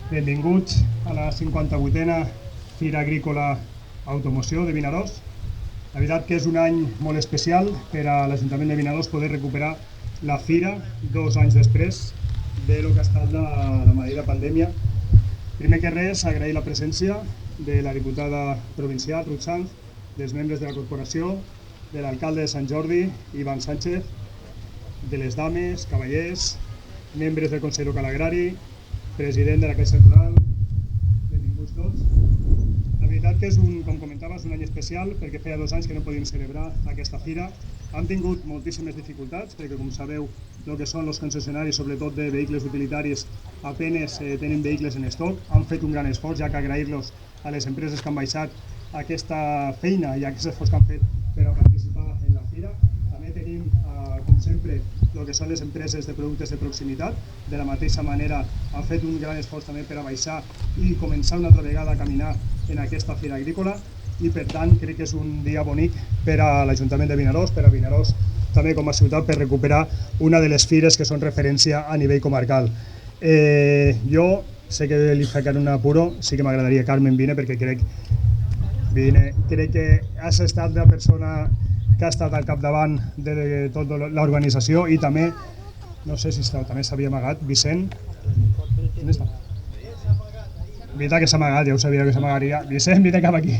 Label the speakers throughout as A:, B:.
A: Benvinguts a la 58a Fira Agrícola Automoció de Vinaròs. La veritat que és un any molt especial per a l'Ajuntament de Vinaròs poder recuperar la fira 2 anys després de lo que ha estat la maleïda pandèmia. Primer que res, agrair la presència de la diputada provincial, Ruth Sanz, dels membres de la corporació, de l'alcalde de Sant Jordi, Ivan Sánchez, de les dames, cavallers, membres del Consell Local Agrari, president de la Caixa Rural, benvinguts tots. La veritat que és com comentava, és un any especial perquè feia 2 anys que no podíem celebrar aquesta fira. Han tingut moltíssimes dificultats perquè, com sabeu, el que són els concessionaris, sobretot de vehicles utilitaris, apenes tenen vehicles en estoc. Han fet un gran esforç, ja que agrair-los a les empreses que han baixat aquesta feina i aquest esforç que han fet per a participar en la fira. També tenim, com sempre, el que són les empreses de productes de proximitat. De la mateixa manera han fet un gran esforç també per a baixar i començar una altra vegada a caminar en aquesta fira agrícola, i per tant crec que és un dia bonic per a l'Ajuntament de Vinaròs, per a Vinaròs també com a ciutat, per recuperar una de les fires que són referència a nivell comarcal. Jo sé que li ficaré un apuro, sí que m'agradaria Carmen vine, perquè crec que has estat la persona que ha estat al capdavant de tota l'organització, i també, no sé si també s'havia amagat, Vicent. On està? Veritat que s'ha amagat, ja ho sabia que s'amagaria. Vicent, vine cap aquí.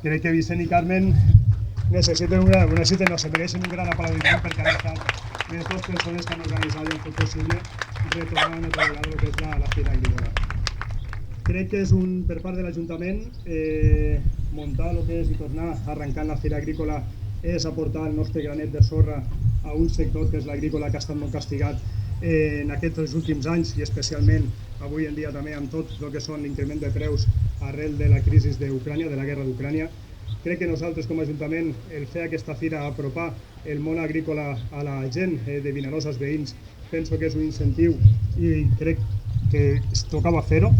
A: Crec que Vicent i Carmen se mereixen un gran aplaudiment perquè han estat les dues persones que han organitzat i han fet possible retornar una altra vegada el que és la fira agrícola. Crec que és per part de l'Ajuntament muntar el que és i tornar arrencant la fira agrícola és aportar el nostre granet de sorra a un sector que és l'agrícola, que ha estat molt castigat en aquests últims anys, i especialment avui en dia també amb tot el que són l'increment de preus arrel de la crisi d'Ucrània, de la guerra d'Ucrània. Crec que nosaltres com a Ajuntament, el fer aquesta fira, apropar el món agrícola a la gent de Vinaròs, als veïns, penso que és un incentiu i crec que es tocava fer-ho.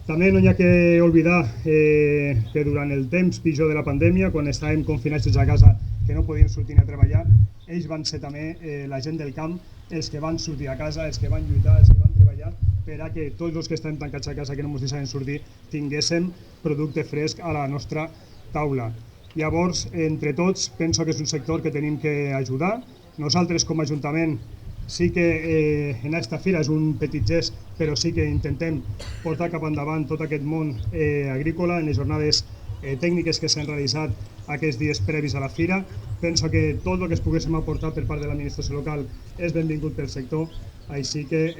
A: També no hi ha que oblidar que durant el temps pitjor de la pandèmia, quan estàvem confinats a casa, que no podíem sortir a treballar, ells van ser també la gent del camp, els que van sortir a casa, els que van lluitar, els que van treballar, per a que tots els que estem tancats a casa, que no ens deixaven sortir, tinguéssim producte fresc a la nostra taula. Llavors, entre tots, penso que és un sector que tenim que ajudar. Nosaltres, com a Ajuntament, sí que en aquesta fira és un petit gest, però sí que intentem portar cap endavant tot aquest món agrícola en les jornades tècniques que s'han realitzat aquests dies previs a la fira. Penso que tot el que es poguéssim aportar per part de l'administració local és benvingut pel sector, així que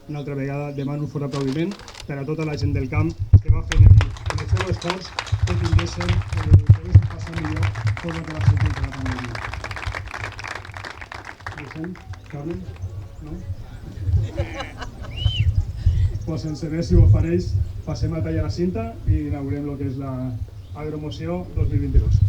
A: una altra vegada demano un fort aplaudiment per a tota la gent del camp que va fent el seu esforç que poguéssim passar millor tot el que va sortir de la pandèmia. Vicent, Carmen, no? Pues sense més, si ho ofereix, passem a tallar la cinta i inaugurem el que és l'Agromoció 2022.